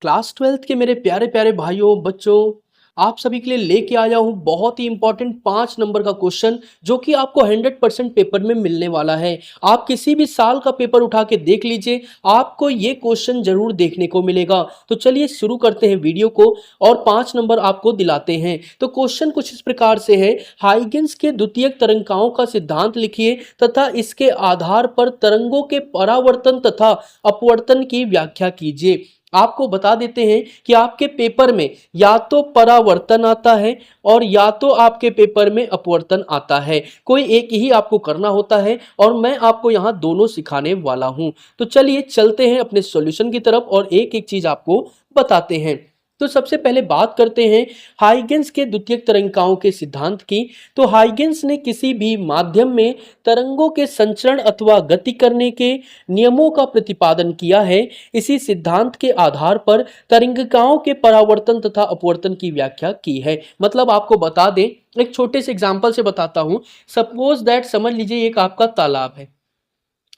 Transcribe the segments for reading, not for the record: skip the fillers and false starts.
Class 12th के मेरे प्यारे प्यारे भाइयों बच्चों, आप सभी के लिए लेके आया हूँ बहुत ही इंपॉर्टेंट 5 नंबर का क्वेश्चन जो कि आपको 100% पेपर में मिलने वाला है। आप किसी भी साल का पेपर उठा के देख लीजिए, आपको ये क्वेश्चन जरूर देखने को मिलेगा। तो चलिए शुरू करते हैं वीडियो को और 5 नंबर आपको दिलाते हैं। तो क्वेश्चन कुछ इस प्रकार से है, हाइगेंस के द्वितीयक तरंगाओं का सिद्धांत लिखिए तथा इसके आधार पर तरंगों के परावर्तन तथा अपवर्तन की व्याख्या कीजिए। आपको बता देते हैं कि आपके पेपर में या तो परावर्तन आता है और या तो आपके पेपर में अपवर्तन आता है। कोई एक ही आपको करना होता है और मैं आपको यहां दोनों सिखाने वाला हूं। तो चलिए चलते हैं अपने सॉल्यूशन की तरफ और एक एक चीज आपको बताते हैं। तो सबसे पहले बात करते हैं हाइगेंस के द्वितीयक तरंगिकाओं के सिद्धांत की। तो हाइगेंस ने किसी भी माध्यम में तरंगों के संचरण अथवा गति करने के नियमों का प्रतिपादन किया है। इसी सिद्धांत के आधार पर तरंगिकाओं के परावर्तन तथा अपवर्तन की व्याख्या की है। मतलब आपको बता दें, एक छोटे से एग्जांपल से बताता हूं। सपोज दैट, समझ लीजिए एक आपका तालाब है,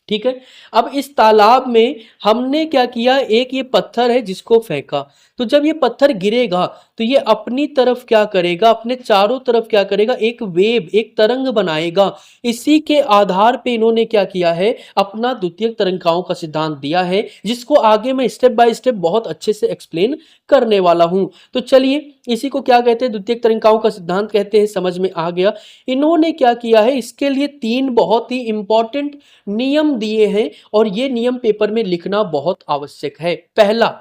ठीक है। अब इस तालाब में हमने क्या किया, एक ये पत्थर है जिसको फेंका। तो जब ये पत्थर गिरेगा तो ये अपनी तरफ क्या करेगा, अपने चारों तरफ क्या करेगा, एक वेव, एक तरंग बनाएगा। इसी के आधार पे इन्होंने क्या किया है, अपना द्वितीयक तरंगिकाओं का सिद्धांत दिया है, जिसको आगे मैं स्टेप बाय स्टेप बहुत अच्छे से एक्सप्लेन करने वाला हूं। तो चलिए, इसी को क्या कहते हैं, द्वितीयक तरंगिकाओं का सिद्धांत कहते हैं। समझ में आ गया। इन्होंने क्या किया है, इसके लिए 3 बहुत ही इंपॉर्टेंट नियम दिए हैं और ये नियम पेपर में लिखना बहुत आवश्यक है। पहला,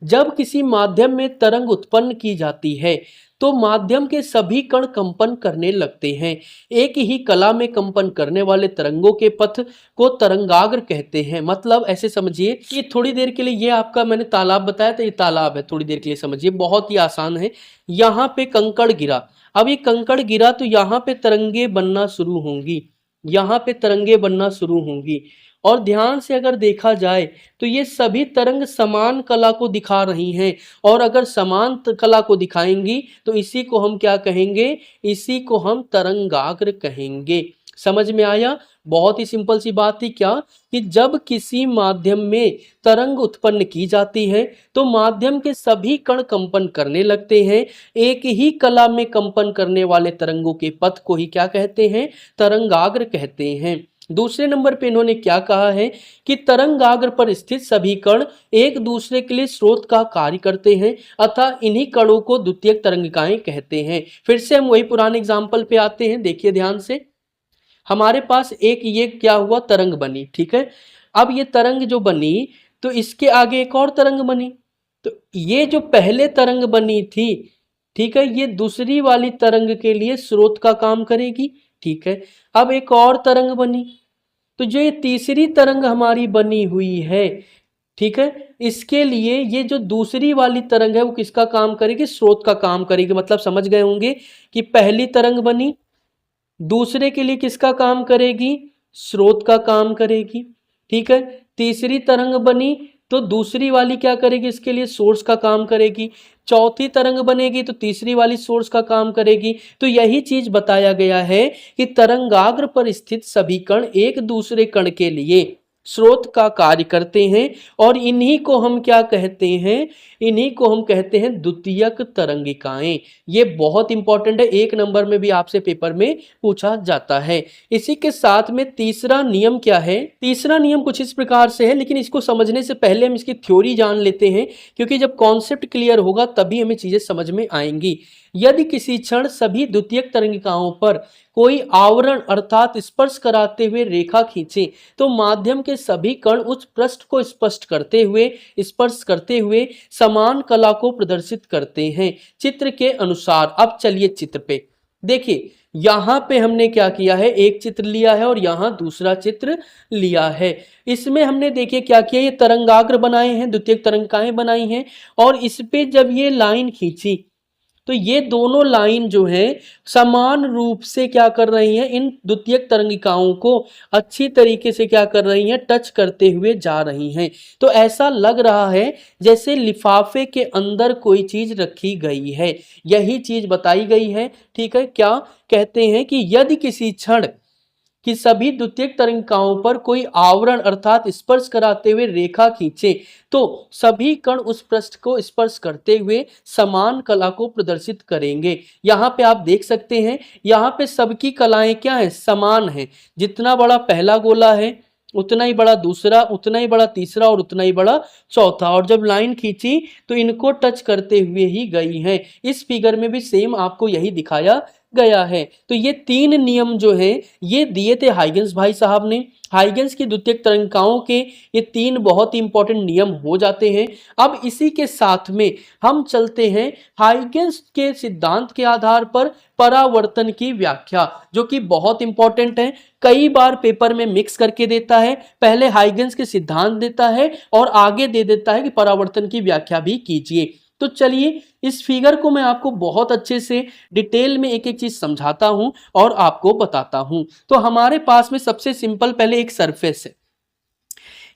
जब किसी माध्यम में तरंग उत्पन्न की जाती है तो माध्यम के सभी कण कंपन करने लगते हैं। एक ही कला में कंपन करने वाले तरंगों के पथ को तरंगाग्र कहते हैं। मतलब ऐसे समझिए कि थोड़ी देर के लिए, ये आपका मैंने तालाब बताया था, ये तालाब है, थोड़ी देर के लिए समझिए, बहुत ही आसान है। यहाँ पे कंकड़ गिरा, अब ये कंकड़ गिरा तो यहाँ पे तरंगे बनना शुरू होंगी, यहाँ पे तरंगे बनना शुरू होंगी। और ध्यान से अगर देखा जाए तो ये सभी तरंग समान कला को दिखा रही हैं। और अगर समान कला को दिखाएंगी तो इसी को हम क्या कहेंगे, इसी को हम तरंगाग्र कहेंगे। समझ में आया। बहुत ही सिंपल सी बात थी, क्या कि जब किसी माध्यम में तरंग उत्पन्न की जाती है तो माध्यम के सभी कण कंपन करने लगते हैं। एक ही कला में कंपन करने वाले तरंगों के पथ को ही क्या कहते हैं, तरंगाग्र कहते हैं। दूसरे नंबर पे इन्होंने क्या कहा है कि तरंगाग्र पर स्थित सभी कण एक दूसरे के लिए स्रोत का कार्य करते हैं, अतः इन्हीं कणों को द्वितीयक तरंगिकाएं कहते हैं। फिर से हम वही पुराने एग्जाम्पल पे आते हैं, देखिए ध्यान से। हमारे पास एक ये क्या हुआ, तरंग बनी, ठीक है। अब ये तरंग जो बनी तो इसके आगे एक और तरंग बनी। तो ये जो पहले तरंग बनी थी, ठीक है, ये दूसरी वाली तरंग के लिए स्रोत का काम करेगी, ठीक है। अब एक और तरंग बनी, तो जो ये तीसरी तरंग हमारी बनी हुई है, ठीक है, इसके लिए ये जो दूसरी वाली तरंग है वो किसका काम करेगी, स्रोत का काम करेगी। मतलब समझ गए होंगे कि पहली तरंग बनी, दूसरे के लिए किसका काम करेगी, स्रोत का काम करेगी, ठीक है। तीसरी तरंग बनी तो दूसरी वाली क्या करेगी, इसके लिए सोर्स का काम करेगी। चौथी तरंग बनेगी तो तीसरी वाली सोर्स का काम करेगी। तो यही चीज बताया गया है कि तरंगाग्र पर स्थित सभी कण एक दूसरे कण के लिए स्रोत का कार्य करते हैं और इन्हीं को हम क्या कहते हैं, इन्हीं को हम कहते हैं द्वितीयक तरंगिकाएं। ये बहुत इंपॉर्टेंट है, 1 नंबर में भी आपसे पेपर में पूछा जाता है। इसी के साथ में तीसरा नियम क्या है, तीसरा नियम कुछ इस प्रकार से है, लेकिन इसको समझने से पहले हम इसकी थ्योरी जान लेते हैं, क्योंकि जब कॉन्सेप्ट क्लियर होगा तभी हमें चीजें समझ में आएंगी। यदि किसी क्षण सभी द्वितीयक तरंगिकाओं पर कोई आवरण अर्थात स्पर्श कराते हुए रेखा खींचे तो माध्यम के सभी कण उस पृष्ठ को स्पष्ट करते हुए, स्पर्श करते हुए समान कला को प्रदर्शित करते हैं चित्र के अनुसार। अब चलिए चित्र पे देखिए, यहां पे हमने क्या किया है, एक चित्र लिया है और यहां दूसरा चित्र लिया है। इसमें हमने देखिए क्या किया, ये तरंगाग्र बनाए हैं, द्वितीयक तरंगिकाएं बनाई हैं और इस पे जब ये लाइन खींची तो ये दोनों लाइन जो है समान रूप से क्या कर रही हैं, इन द्वितीयक तरंगिकाओं को अच्छी तरीके से क्या कर रही हैं, टच करते हुए जा रही हैं। तो ऐसा लग रहा है जैसे लिफाफे के अंदर कोई चीज रखी गई है, यही चीज बताई गई है, ठीक है। क्या कहते हैं कि यदि किसी क्षण कि सभी द्वितीयक तरंगिकाओं पर कोई आवरण अर्थात स्पर्श कराते हुए रेखा खींचे तो सभी कण उस पृष्ठ को स्पर्श करते हुए समान कला को प्रदर्शित करेंगे। यहाँ पे आप देख सकते हैं, यहाँ पे सबकी कलाएं क्या है, समान है। जितना बड़ा पहला गोला है उतना ही बड़ा दूसरा, उतना ही बड़ा तीसरा और उतना ही बड़ा चौथा। और जब लाइन खींची तो इनको टच करते हुए ही गई है। इस फिगर में भी सेम आपको यही दिखाया गया है। तो ये तीन नियम जो है ये दिए थे हाइगेंस भाई साहब ने। हाइगेंस की द्वितीयक तरंगिकाओं के ये तीन बहुत ही इंपॉर्टेंट नियम हो जाते हैं। अब इसी के साथ में हम चलते हैं हाइगेंस के सिद्धांत के आधार पर परावर्तन की व्याख्या, जो कि बहुत इंपॉर्टेंट है। कई बार पेपर में मिक्स करके देता है, पहले हाइगेंस के सिद्धांत देता है और आगे दे देता है कि परावर्तन की व्याख्या भी कीजिए। तो चलिए इस फिगर को मैं आपको बहुत अच्छे से डिटेल में एक एक चीज समझाता हूं और आपको बताता हूं। तो हमारे पास में सबसे सिंपल पहले एक सरफेस है,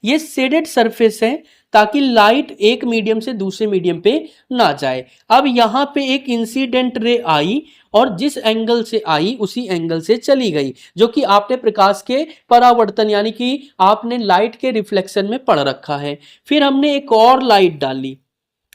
ये शेडेड सरफेस है ताकि लाइट एक मीडियम से दूसरे मीडियम पे ना जाए। अब यहाँ पे एक इंसिडेंट रे आई और जिस एंगल से आई उसी एंगल से चली गई, जो कि आपने प्रकाश के परावर्तन यानी कि आपने लाइट के रिफ्लेक्शन में पढ़ रखा है। फिर हमने एक और लाइट डाली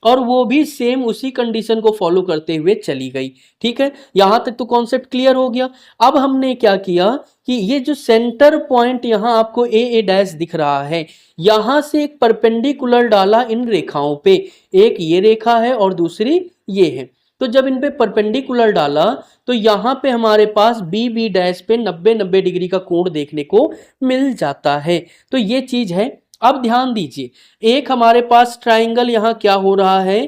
और वो भी सेम उसी कंडीशन को फॉलो करते हुए चली गई। ठीक है, यहां तक तो कॉन्सेप्ट क्लियर हो गया। अब हमने क्या किया कि ये जो सेंटर पॉइंट यहां आपको ए डैश दिख रहा है, यहां से एक परपेंडिकुलर डाला इन रेखाओं पे। एक ये रेखा है और दूसरी ये है। तो जब इन पे परपेंडिकुलर डाला तो यहां पे हमारे पास बी डैश पे 90 डिग्री का कोण देखने को मिल जाता है। तो ये चीज है। अब ध्यान दीजिए, एक हमारे पास ट्राइंगल यहां क्या हो रहा है,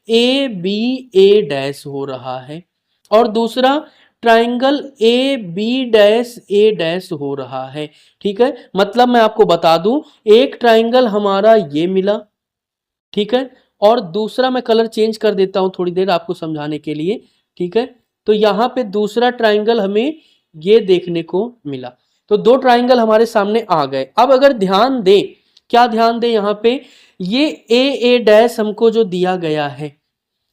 ए बी ए डैश हो रहा है और दूसरा triangle A B dash A dash हो रहा है। ठीक है, मतलब मैं आपको बता दूं, एक ट्राइंगल हमारा ये मिला, ठीक है, और दूसरा मैं कलर चेंज कर देता हूं थोड़ी देर आपको समझाने के लिए। ठीक है, तो यहां पे दूसरा ट्राइंगल हमें ये देखने को मिला। तो दो ट्राइंगल हमारे सामने आ गए। अब अगर ध्यान दें, क्या ध्यान दें, यहां पे ये ए डैश हमको जो दिया गया है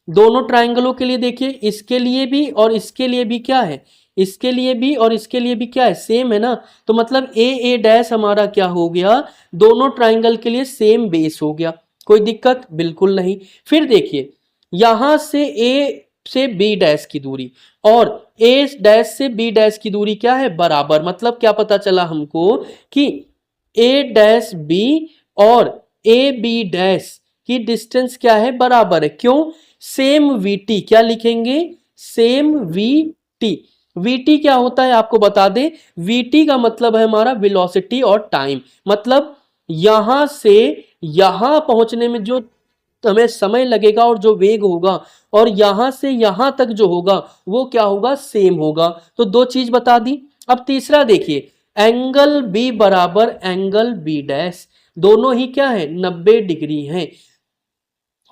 दोनों ट्राइंगलों के लिए, देखिए इसके लिए भी और इसके लिए भी क्या है, इसके लिए भी और इसके लिए भी क्या है, सेम है ना। तो मतलब ए डैश हमारा क्या हो गया, दोनों ट्राइंगल के लिए सेम बेस हो गया। कोई दिक्कत बिल्कुल नहीं। फिर देखिए यहां से ए से बी डैश की दूरी और ए डैश से बी डैश की दूरी क्या है, बराबर। मतलब क्या पता चला हमको कि ए डैश बी और ए बी डैश की डिस्टेंस क्या है, बराबर है। क्यों, सेम वीटी, क्या लिखेंगे, सेम वीटी। वीटी क्या होता है आपको बता दें, वीटी का मतलब है हमारा वेलोसिटी और टाइम। मतलब यहां से यहां पहुंचने में जो हमें समय लगेगा और जो वेग होगा और यहां से यहां तक जो होगा वो क्या होगा, सेम होगा। तो दो चीज बता दी। अब तीसरा देखिए, एंगल बी बराबर एंगल बी डैश, दोनों ही क्या है, 90 डिग्री हैं।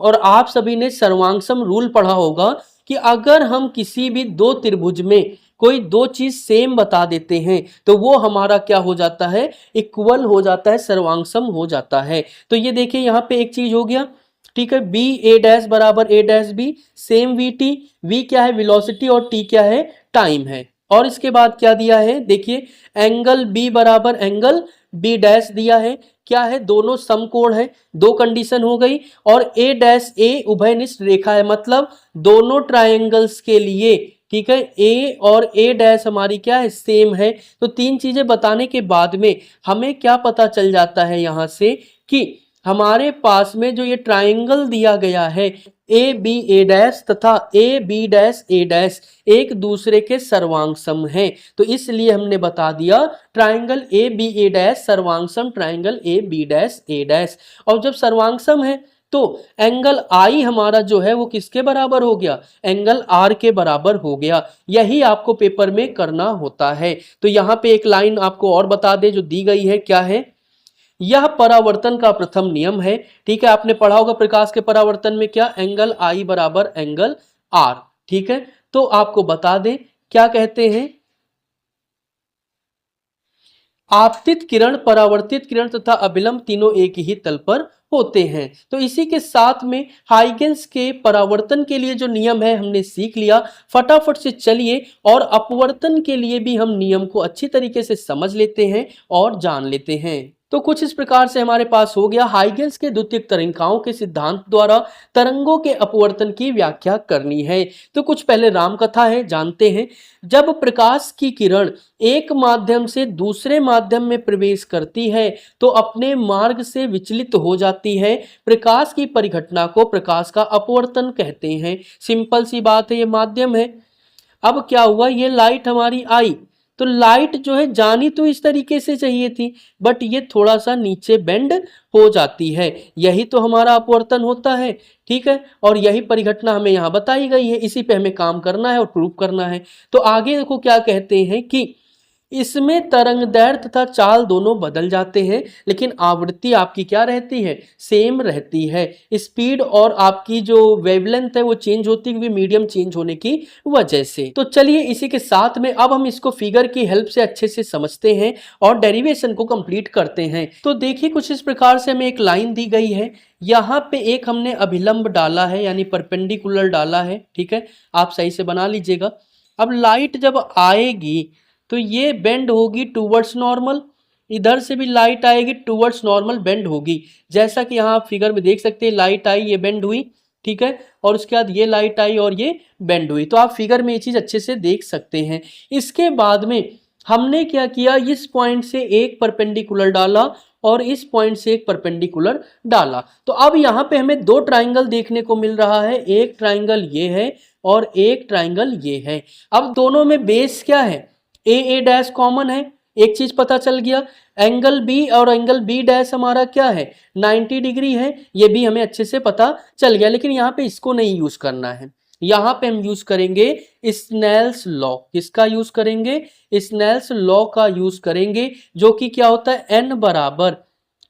और आप सभी ने सर्वांगसम रूल पढ़ा होगा कि अगर हम किसी भी दो त्रिभुज में कोई दो चीज सेम बता देते हैं तो वो हमारा क्या हो जाता है, इक्वल हो जाता है, सर्वांगसम हो जाता है। तो ये देखिए यहाँ पे एक चीज हो गया। ठीक है, बी ए डैश बराबर A dash B, same V T, V क्या है वेलोसिटी और टी क्या है, टाइम है। और इसके बाद क्या दिया है, देखिए एंगल बी बराबर एंगल बी डैश दिया है, क्या है, दोनों समकोण है। दो कंडीशन हो गई। और ए डैश ए उभयनिष्ठ रेखा है, मतलब दोनों ट्रायंगल्स के लिए, ठीक है, ए और ए डैश हमारी क्या है, सेम है। तो तीन चीजें बताने के बाद में हमें क्या पता चल जाता है यहां से कि हमारे पास में जो ये ट्रायंगल दिया गया है ए बी ए डैश तथा A B dash A dash एक दूसरे के सर्वांगसम हैं। तो इसलिए हमने बता दिया triangle A B A dash सर्वांगसम triangle A B dash A dash. और जब सर्वांगसम है तो एंगल आई हमारा जो है वो किसके बराबर हो गया, एंगल आर के बराबर हो गया। यही आपको पेपर में करना होता है। तो यहाँ पे एक लाइन आपको और बता दे जो दी गई है, क्या है, यह परावर्तन का प्रथम नियम है। ठीक है, आपने पढ़ा होगा प्रकाश के परावर्तन में क्या, एंगल आई बराबर एंगल आर। ठीक है, तो आपको बता दें क्या कहते हैं, आपतित किरण, परावर्तित किरण तथा अभिलंब तीनों एक ही तल पर होते हैं। तो इसी के साथ में हाइगेंस के परावर्तन के लिए जो नियम है हमने सीख लिया। फटाफट से चलिए और अपवर्तन के लिए भी हम नियम को अच्छी तरीके से समझ लेते हैं और जान लेते हैं। तो कुछ इस प्रकार से हमारे पास हो गया, हाइगेंस के द्वितीयक तरंगिकाओं के सिद्धांत द्वारा तरंगों के अपवर्तन की व्याख्या करनी है। तो कुछ पहले राम कथा है, जानते हैं। जब प्रकाश की किरण एक माध्यम से दूसरे माध्यम में प्रवेश करती है तो अपने मार्ग से विचलित हो जाती है। प्रकाश की परिघटना को प्रकाश का अपवर्तन कहते हैं। सिंपल सी बात है, ये माध्यम है। अब क्या हुआ, ये लाइट हमारी आई, तो लाइट जो है जानी तो इस तरीके से चाहिए थी, बट ये थोड़ा सा नीचे बेंड हो जाती है। यही तो हमारा अपवर्तन होता है, ठीक है। और यही परिघटना हमें यहाँ बताई गई है, इसी पे हमें काम करना है और प्रूव करना है। तो आगे देखो क्या कहते हैं कि इसमें तरंगदैर्घ्य तथा चाल दोनों बदल जाते हैं, लेकिन आवृत्ति आपकी क्या रहती है, सेम रहती है। स्पीड और आपकी जो वेवलेंथ है वो चेंज होती है, क्योंकि मीडियम चेंज होने की वजह से। तो चलिए इसी के साथ में अब हम इसको फिगर की हेल्प से अच्छे से समझते हैं और डेरिवेशन को कंप्लीट करते हैं। तो देखिए कुछ इस प्रकार से हमें एक लाइन दी गई है, यहाँ पे एक हमने अभिलंब डाला है यानी परपेंडिकुलर डाला है, ठीक है। आप सही से बना लीजिएगा। अब लाइट जब आएगी तो ये बेंड होगी टूवर्ड्स नॉर्मल, इधर से भी लाइट आएगी टूवर्ड्स नॉर्मल बेंड होगी। जैसा कि यहाँ आप फिगर में देख सकते हैं, लाइट आई, ये बेंड हुई, ठीक है। और उसके बाद ये लाइट आई और ये बेंड हुई। तो आप फिगर में ये चीज अच्छे से देख सकते हैं। इसके बाद में हमने क्या किया, इस पॉइंट से एक परपेंडिकुलर डाला और इस पॉइंट से एक परपेंडिकुलर डाला। तो अब यहाँ पे हमें दो ट्राइंगल देखने को मिल रहा है, एक ट्राइंगल ये है और एक ट्राइंगल ये है। अब दोनों में बेस क्या है, ए डैश कॉमन है, एक चीज पता चल गया। एंगल बी और एंगल बी डैश हमारा क्या है, 90 डिग्री है, ये भी हमें अच्छे से पता चल गया। लेकिन यहाँ पे इसको नहीं यूज करना है, यहाँ पे हम यूज करेंगे स्नेल्स लॉ। किसका यूज करेंगे, स्नेल्स लॉ का यूज करेंगे, जो कि क्या होता है, एन बराबर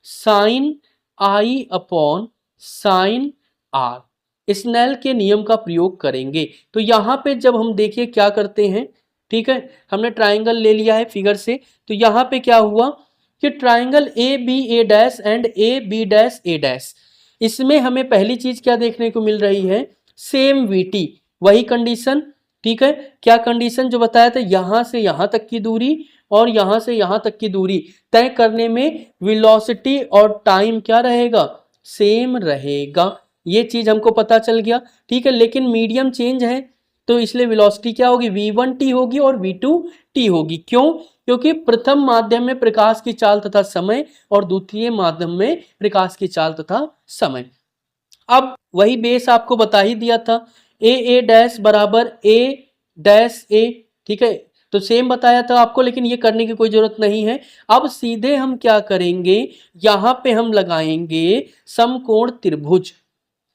sine i upon sine r. Snell के नियम का प्रयोग करेंगे। तो यहाँ पे जब हम देखिए क्या करते हैं, ठीक है, हमने ट्राइंगल ले लिया है फिगर से। तो यहाँ पे क्या हुआ कि triangle A B A dash and A B dash A dash, इसमें हमें पहली चीज क्या देखने को मिल रही है, सेम वीटी, वही कंडीशन, ठीक है। क्या कंडीशन जो बताया था, यहां से यहां तक की दूरी और यहां से यहां तक की दूरी तय करने में वेलोसिटी और टाइम क्या रहेगा, सेम रहेगा। ये चीज हमको पता चल गया, ठीक है। लेकिन मीडियम चेंज है तो इसलिए वेलोसिटी क्या होगी, v1t होगी और v2t होगी। क्यों, क्योंकि प्रथम माध्यम में प्रकाश की चाल तथा समय और द्वितीय माध्यम में प्रकाश की चाल तथा समय। अब वही बेस आपको बता ही दिया था, ए डैश बराबर ए डैश ए, ठीक है। तो सेम बताया था आपको, लेकिन ये करने की कोई जरूरत नहीं है। अब सीधे हम क्या करेंगे, यहां पे हम लगाएंगे समकोण त्रिभुज,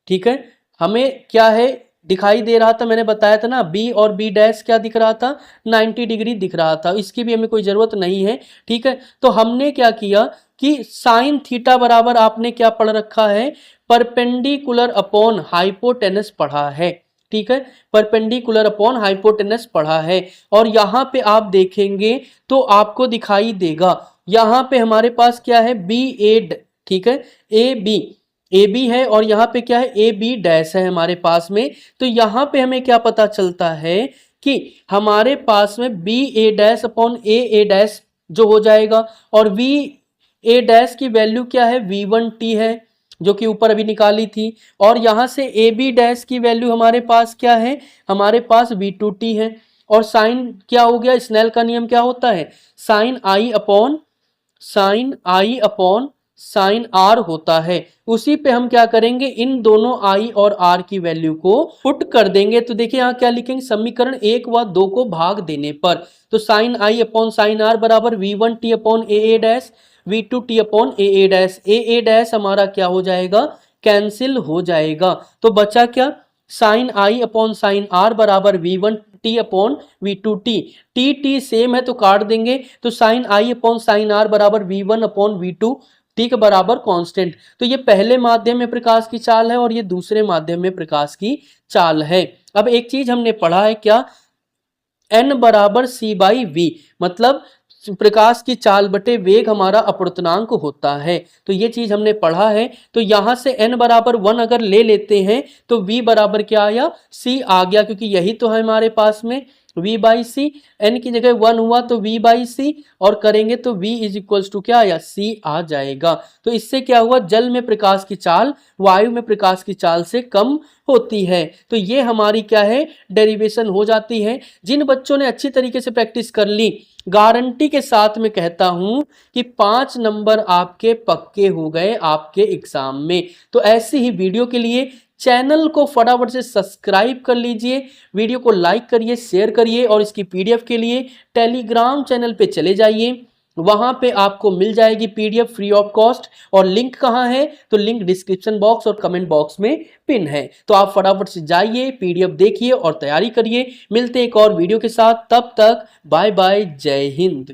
ठीक है। हमें क्या है दिखाई दे रहा था, मैंने बताया था ना, बी और बी डैश क्या दिख रहा था, 90 डिग्री दिख रहा था। इसकी भी हमें कोई जरूरत नहीं है, ठीक है। तो हमने क्या किया कि साइन थीटा बराबर आपने क्या पढ़ रखा है, परपेंडिकुलर अपॉन हाइपोटेनस पढ़ा है, ठीक है। परपेंडिकुलर अपॉन हाइपोटेनस पढ़ा है। और यहाँ पे आप देखेंगे तो आपको दिखाई देगा, यहाँ पे हमारे पास क्या है, बी ए, ठीक है, ए बी है और यहाँ पे क्या है, ए बी डैश है हमारे पास में। तो यहाँ पे हमें क्या पता चलता है कि हमारे पास में B A dash upon A dash जो हो जाएगा, और वी ए डैश की वैल्यू क्या है, v1t है, जो कि ऊपर अभी निकाली थी। और यहाँ से ए बी डैश की वैल्यू हमारे पास क्या है, हमारे पास v2t है। और साइन क्या हो गया, स्नेल का नियम क्या होता है, sine i upon sine r होता है। उसी पे हम क्या करेंगे, इन दोनों आई और आर की वैल्यू को पुट कर देंगे। तो देखिए यहाँ क्या लिखेंगे, समीकरण 1 व 2 को भाग देने पर, तो sine i upon sine r बराबर v1t upon A dash, v2t upon A dash. A dash हमारा क्या हो जाएगा, कैंसिल हो जाएगा। तो बचा क्या, sine i upon sine r बराबर v1t upon v2t। T same है तो काट देंगे, तो sine i upon sine r बराबर v1 अपॉन v2 टी के बराबर कांस्टेंट। तो ये पहले माध्यम में प्रकाश की चाल है और ये दूसरे माध्यम में प्रकाश की चाल है। अब एक चीज हमने पढ़ा है क्या, n बराबर c बाई वी, मतलब प्रकाश की चाल बटे वेग हमारा अपवर्तनांक होता है। तो ये चीज हमने पढ़ा है। तो यहां से n बराबर 1 अगर ले लेते हैं तो v बराबर क्या आया, c आ गया, क्योंकि यही तो है हमारे पास में v बाई सी। n की जगह 1 हुआ तो v बाई सी, और करेंगे तो v इज इक्वल्स टू क्या आया, c आ जाएगा। तो इससे क्या हुआ, जल में प्रकाश की चाल वायु में प्रकाश की चाल से कम होती है। तो ये हमारी क्या है, डेरिवेशन हो जाती है। जिन बच्चों ने अच्छी तरीके से प्रैक्टिस कर ली, गारंटी के साथ में कहता हूं कि 5 नंबर आपके पक्के हो गए आपके एग्जाम में। तो ऐसी ही वीडियो के लिए चैनल को फटाफट से सब्सक्राइब कर लीजिए, वीडियो को लाइक करिए, शेयर करिए, और इसकी पीडीएफ के लिए टेलीग्राम चैनल पे चले जाइए। वहां पे आपको मिल जाएगी पीडीएफ फ्री ऑफ कॉस्ट। और लिंक कहां है, तो लिंक डिस्क्रिप्शन बॉक्स और कमेंट बॉक्स में पिन है। तो आप फटाफट से जाइए, पीडीएफ देखिए और तैयारी करिए। मिलते हैं एक और वीडियो के साथ, तब तक बाय बाय, जय हिंद।